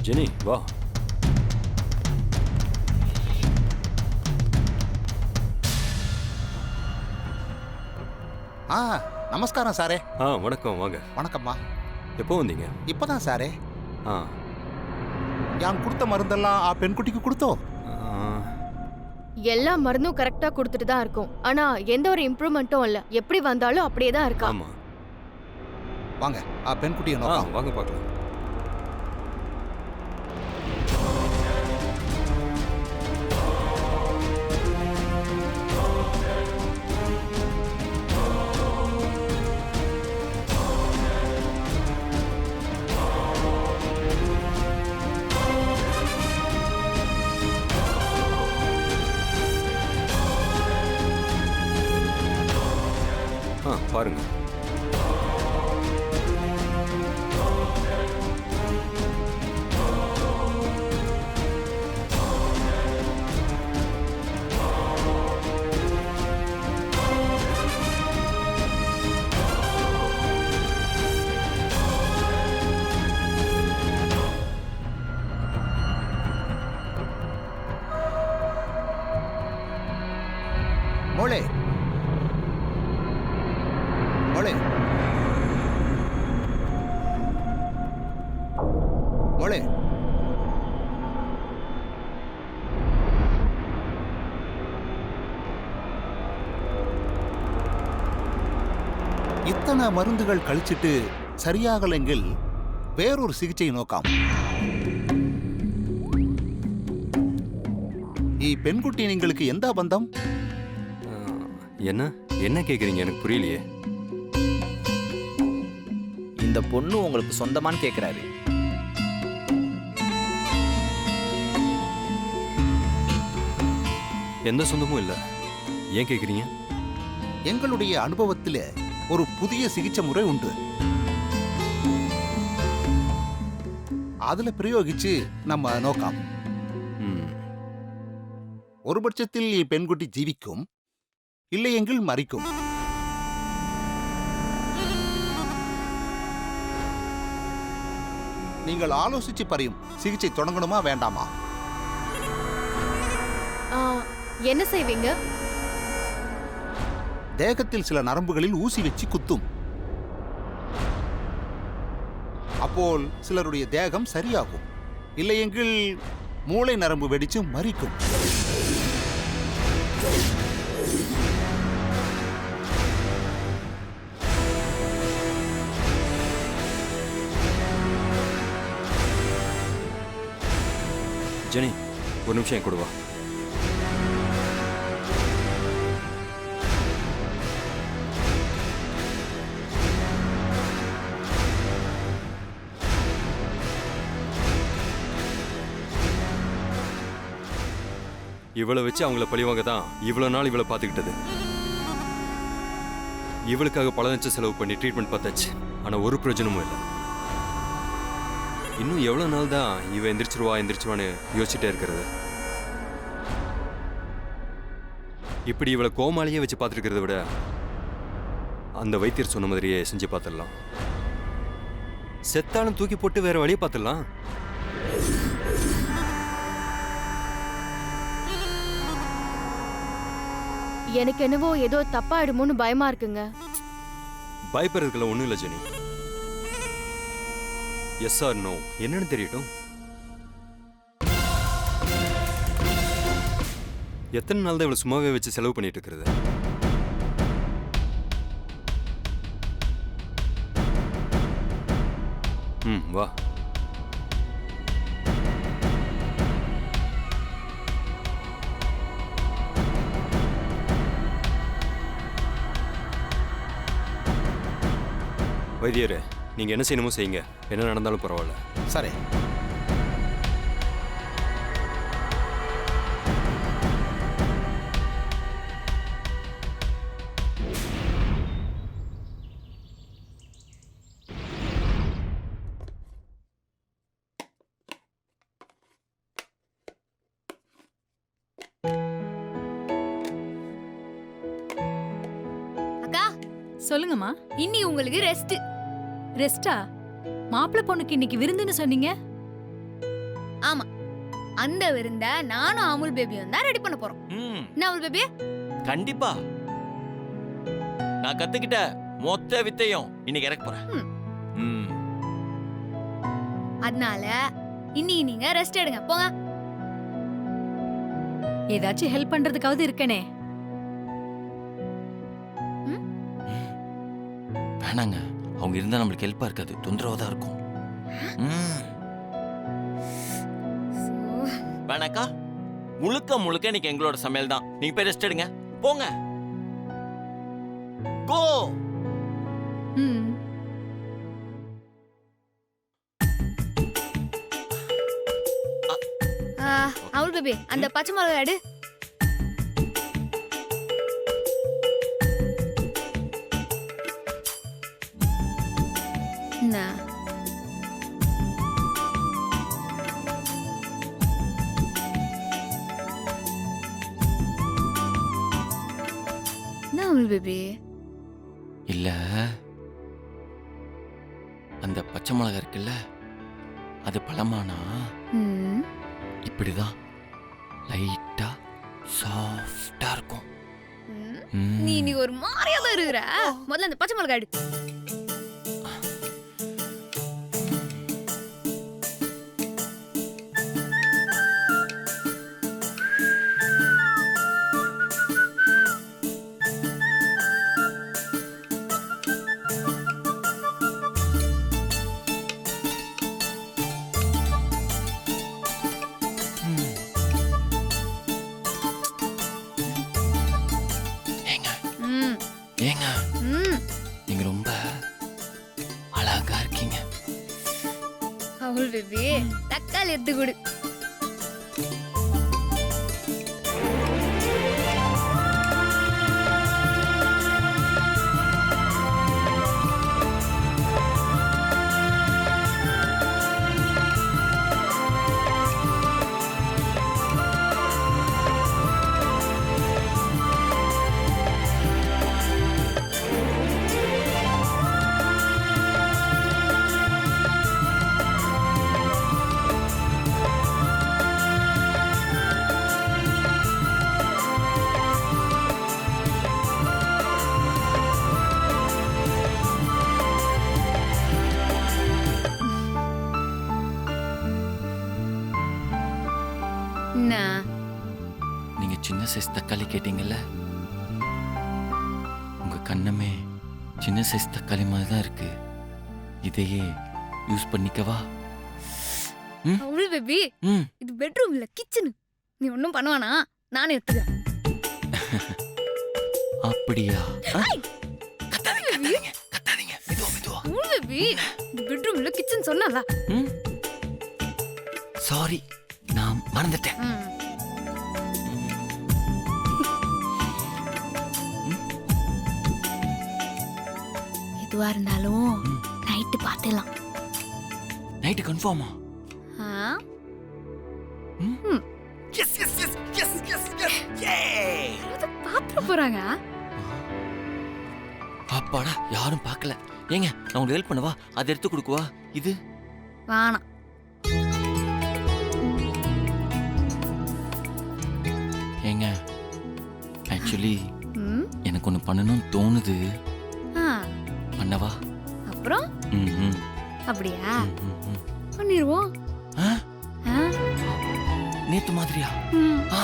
Jenny வா. நமஸ்காரம் சாரே. வணக்கம், வாங்க. வணக்கம்மா. எப்போ வந்தீங்க? இப்பதான் சாரே. ஆ யான் கொடுத்த மருந்தெல்லாம் பெண்குட்டிக்கு கொடுத்தோ? எல்லா மருந்தும் கரெக்டா கொடுத்துட்டு தான் இருக்கும். ஆனா எந்த ஒரு இம்ப்ரூவ்மெண்ட்டும் இல்ல. எப்படி வந்தாலும் அப்படியே தான் இருக்கா. ஆமா. வாங்க பெண்குட்டியை நோக்கலாம். வாங்க பார்க்கலாம். பாருங்க. மோளே மோளே மோளே இத்தனை மருந்துகள் கழிச்சிட்டு சரியாகலைங்கில் வேறொரு சிகிச்சை நோக்காம். பெண்குட்டி நீங்களுக்கு எந்த பந்தம்? என்ன என்ன கேக்குறீங்க? எனக்கு புரியலையே. இந்த பொண்ணு உங்களுக்கு சொந்தமான்னு கேக்குறாரு. எந்த சொந்தமும் இல்ல. ஏன் கேக்குறீங்க? எங்களுடைய அனுபவத்தில் ஒரு புதிய சிகிச்சை முறை உண்டு. அதுல பிரயோகிச்சு நம்ம நோക്കാം. ஒரு பட்சத்தில் பெண்குட்டி ஜீவிக்கும், இல்லையெங்கில் மறிக்கும். நீங்கள் ஆலோசிச்சு பறியும் சிகிச்சை தொடங்கணுமா வேண்டாமா? என்ன செய்வீங்க? தேகத்தில் சில நரம்புகளில் ஊசி வச்சு குத்தும். அப்போல் சிலருடைய தேகம் சரியாகும், இல்லையெங்கில் மூளை நரம்பு வெடிச்சு மறிக்கும். ஜெனி, ஒரு நிமிஷம் என் கூட வா. இவளை வச்சு அவங்கள பழிவாங்க தான் இவ்வளவு நாள் இவளை பார்த்துக்கிட்டது. இவளுக்காக பல லட்சம் செலவு பண்ணி ட்ரீட்மெண்ட் பார்த்தாச்சு. ஆனா ஒரு பிரயோஜனமும் இல்லை. இன்னும் எவ்வளவு நாள் தான் இவ எந்திரிச்சிருவான்னு யோசிச்சுட்டே இருக்கிறது. இப்படி இவளை கோமாளியே வச்சு பார்த்துருக்கிறத விட அந்த வைத்தியர் சொன்ன மாதிரியே செஞ்சு பார்த்துடலாம். செத்தாலும் தூக்கி போட்டு வேற வழியை பார்த்துடலாம். எனக்கு என்னவோ ஏதோ தப்பாயிடுமோன்னு பயமா இருக்குங்க. பயப்படுறதுக்குள்ள ஒண்ணும் இல்லை ஜெனி. எஸ் ஆர் நோ என்னன்னு தெரியட்டும். எத்தனை நாள் தான் இவ்வளவு சும்மாவே வச்சு செலவு பண்ணிட்டு இருக்கிறது? வா. வைத்தியரே, நீங்க என்ன செய்யணுமோ செய்யுங்க. என்ன நடந்தாலும் பரவாயில்ல. சரி. அக்கா சொல்லுங்கம்மா. இன்னி உங்களுக்கு ரெஸ்ட். ரெஸ்டா? மாப்பிள்ளை பொண்ணுக்கு இன்னைக்கு விருந்துன்னு சொன்னீங்க. ஆமா, அந்த விருந்த நானும் அமுல் பேபியும் தான் ரெடி பண்ண போறோம். ம், என்ன அமுல் பேபி? கண்டிப்பா. நான் கத்துக்கிட்ட மொத்த வித்தையும் இன்னைக்கு இறக்க போறேன். ம். அதனால இன்னைக்கு நீங்க ரெஸ்ட் எடுங்க போங்க. ஏதாச்சும் ஹெல்ப் பண்றதுக்காவது இருக்கனே. வேணாங்க, அவங்க இருந்தா நம்மளுக்கு ஹெல்ப்பா இருக்காது, தொந்தரவா தான் இருக்கும். ம். வேணாக்கா, முழுக்க முழுக்க இன்னைக்கு எங்களோட சமையல் தான். நீங்க போய் ரெஸ்ட் எடுங்க, போங்க. கோ. ம். அமுல் பேபி, அந்த பச்சை மிளகா எடு. என்ன? என்ன அமுல் பேபி? இல்ல, அந்த பச்சை மிளகா இருக்குல்ல, அது பழமானா ம், இப்படிதான் லைட்டா சாஃப்டா இருக்கும். ம். ம். நீ நீ ஒரு மாதிரியா தான் இருக்கிற. முதல்ல அந்த பச்சை மிளகா எடு. ஏங்க, ம், ஏங்க, ம். நீங்க ரொம்ப அழகா இருக்கீங்க. அமுல் பேபி, தக்காளி எடுத்து கொடு. என்ன? நீங்க சின்ன சைஸ் தக்காளி கேட்டீங்கல்ல, உங்க கண்ணமே சின்ன சைஸ் தக்காளி மாதிரி தான் இருக்கு. இதையே யூஸ் பண்ணிக்கவா? அமுல் பேபி, ம். இது பெட்ரூம் இல்ல, கிச்சனு. நீ ஒன்னும் பண்ணுவானா? நானே எடுத்துக்கிறேன். அப்படியா? ஆ? பேபி, கத்தாதீங்க, மெதுவா மெதுவா. அமுல் பேபி, இது பெட்ரூம் இல்ல, கிச்சன் சொன்னல. ம். சாரி, நான் மறந்துட்டேன். ம். எதுவா இருந்தாலும் நைட்டு பார்த்துலாம். நைட்டு கன்ஃபார்மா? Yes yes yes yes yes yes. யே! பாத்துட்டு போறாங்க. அப்பாடா, யாரும் பார்க்கல. ஏங்க, நான் உங்களுக்கு ஹெல்ப் பண்ணவா? அதை எடுத்து கொடுக்குவா? இது வேணாம். ஏங்க, ஆக்சுவலி ம், எனக்கு ஒன்று பண்ணணும்னு தோணுது. ஆ, பண்ணவா? அப்புறம் ம் ம் அப்படியா? ம், ம். பண்ணிடுவோம். ஆ? ஆ, நேத்து மாதிரியா? ம். ஆ,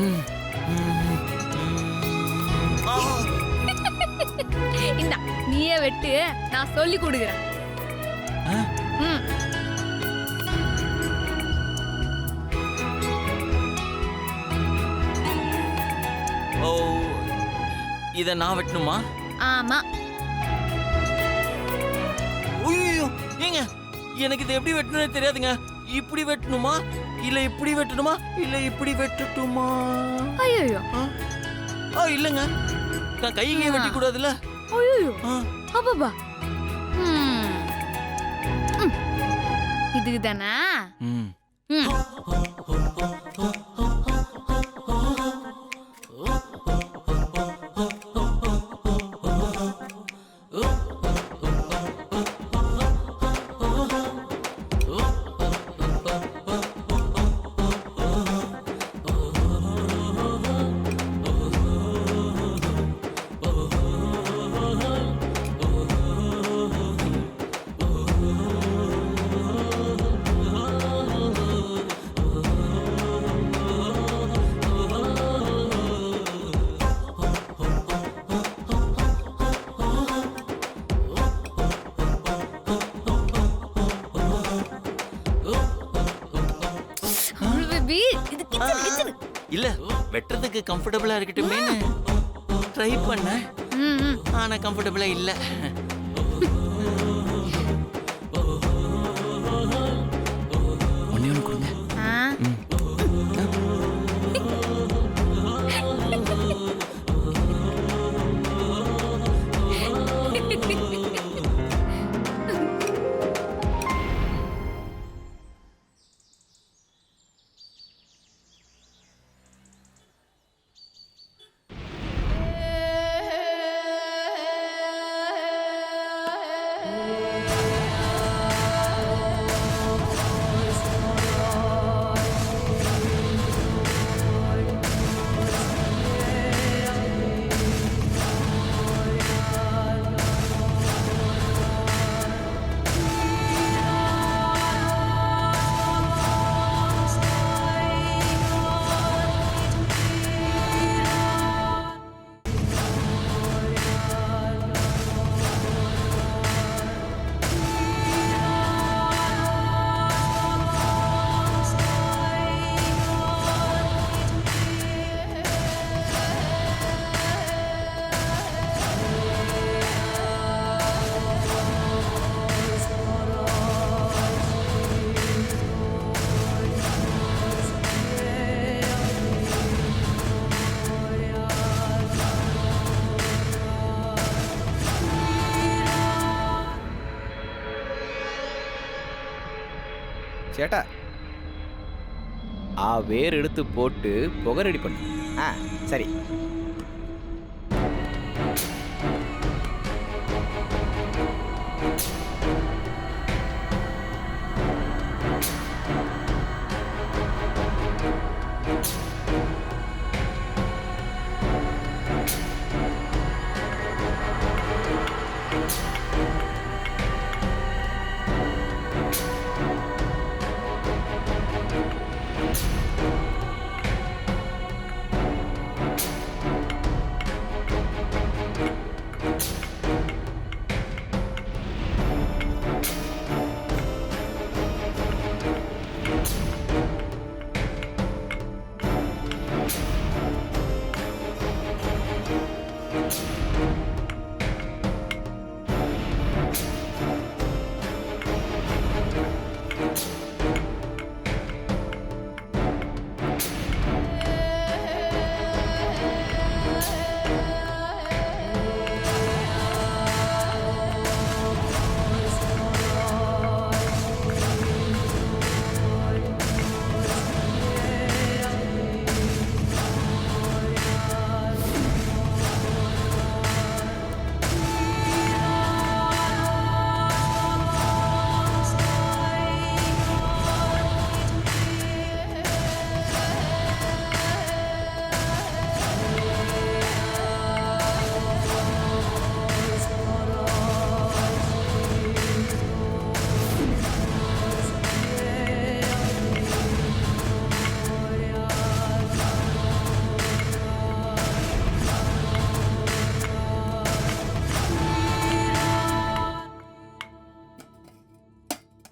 ம், ம், ம். ஆ. இந்தா, நீயே வெட்டு, நான் சொல்லி கொடுக்குறேன். ஆ? ம். ஓ, இதை நான் வெட்டணுமா? ஆமா. ஐயோ, ஏங்க, எனக்கு இது எப்படி வெட்டணும்னு தெரியாதுங்க. இப்படி வெட்டணுமா, இல்ல இப்படி வெட்டணுமா, இல்ல இப்படி வெட்டட்டுமா? ஐயோ, இல்லங்க, நான் கையே வெட்டி கூடாதுல்ல. ஐயோ, ஆ. அப்பப்பா. ம். ம். இதுக்கு தானே? ம். ம். பார்க்கறதுக்கு கம்ஃபர்டபுளா இருக்கட்டுமேன்னு ட்ரை பண்ணேன். ம், ம். ஆனா கம்ஃபர்டபுளா இல்ல. ஒண்ணே ஒன்று கொடுங்க. ஆ, சேட்டா வேர் எடுத்து போட்டு புகை ரெடி பண்ணு. சரி.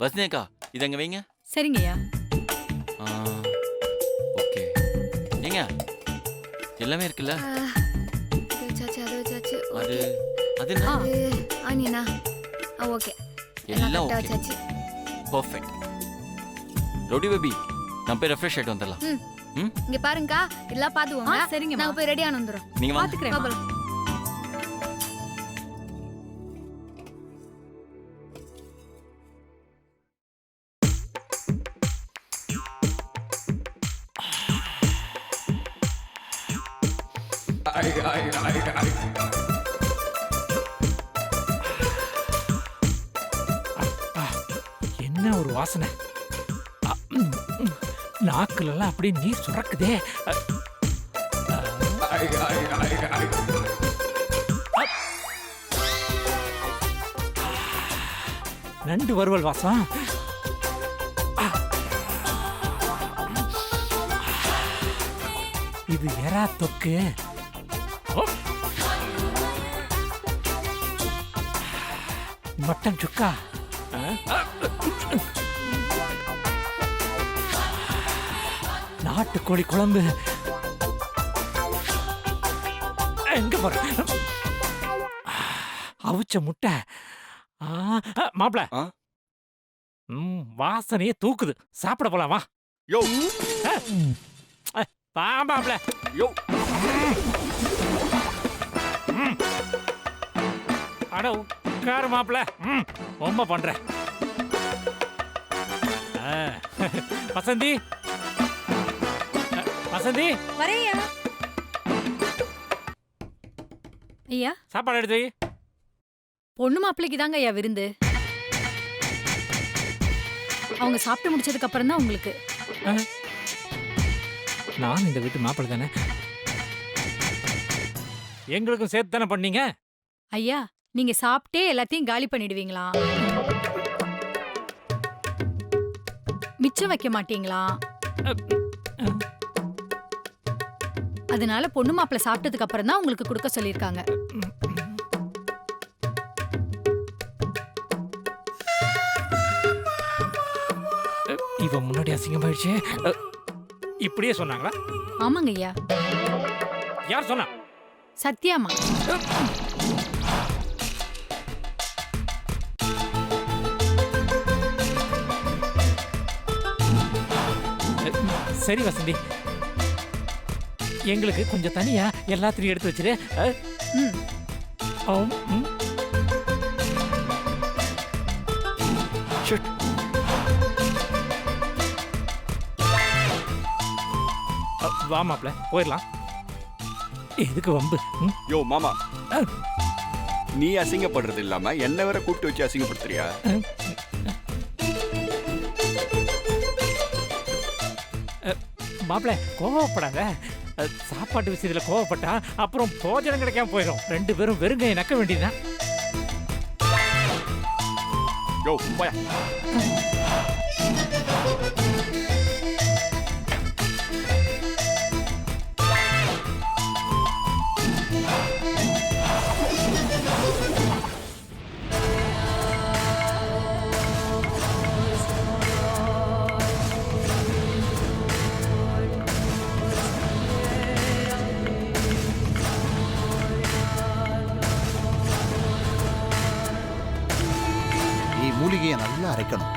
வசனேக்கா இது அங்க வைங்க. சரிங்கய்யா. ஓகே. ஏங்க எல்லாமே இருக்குல்ல? இது வச்சாச்சு, அது வச்சாச்சு. அது அது என்ன? அது ஆனியனா? ஓகே. எல்லாம் கரெக்டா ஓகே. வச்சாச்சு. பர்ஃபெக்ட். ரோடி பேபி நான் போய் ரெஃப்ரெஷ் ஆயிட்டு வந்துடலாம். ம். ம் இங்க பாருங்கக்கா, இதெல்லாம் பாத்துவோங்க. சரிங்கம்மா. நாங்க போய் ரெடி ஆன வந்துறோம். நீங்க வாங்க. பாத்துக்கிறேன். போகலாம். என்ன ஒரு வாசனை! நாக்குலெல்லாம் அப்படியே நீர் சுரக்குதே. நண்டு வறுவல் வாசம். இது எறா தொக்கு. மட்டன் சுக்கா. நாட்டுக்கோழி குழம்பு. எங்க போற அவிச்ச முட்டை மாப்பிள ஆ? வாசனையே தூக்குது சாப்பிட போலாம் வா யோ வா மாப்பிள யோ அட உட்காரு மாப்பிள ரொம்ப பண்ற வசந்தி வசந்தி வரையா ஐயா சாப்பாடு எடுத்து வை. பொண்ணு மாப்பிள்ளைக்கு தாங்க ஐயா விருந்து. அவங்க சாப்பிட்டு முடிச்சதுக்கு அப்புறம் தான் உங்களுக்கு. நான் இந்த வீட்டு மாப்பிள்ளை தானே, எங்களுக்கும் சேர்த்து தானே பண்ணீங்க. ஐயா நீங்க சாப்பிட்டே எல்லாத்தையும் காலி பண்ணிடுவீங்களா? மிச்சம் வைக்க மாட்டீங்களா? அதனால பொண்ணு மாப்பிள்ளை சாப்பிட்டதுக்கு அப்புறம் தான் உங்களுக்கு கொடுக்க சொல்லியிருக்காங்க. இவன் முன்னாடி அசிங்கமாயிடுச்சு. இப்படியே சொன்னாங்களா? ஆமாங்க ஐயா. யார் சொன்னா? சத்யாமா. சரி வசந்தி, எங்களுக்கு கொஞ்சம் தனியா எல்லாத்தையும் எடுத்து வச்சிரு. வா மாப்ள போயிடலாம். எதுக்கு வம்பு? யோ மாமா, நீ அசிங்கப்படுறது இல்லாம என்ன வேற கூப்பிட்டு வச்சு அசிங்கப்படுத்துறியா? மாப்ள கோவப்படாத. சாப்பாட்டு விஷயத்துல கோவப்பட்டா அப்புறம் போஜனம் கிடைக்காம போயிடும். 2 பேரும் வெறுங்கையை நக்க வேண்டியதுதான். யோ போயா. மூலிகையை நல்லா அரைக்கணும்.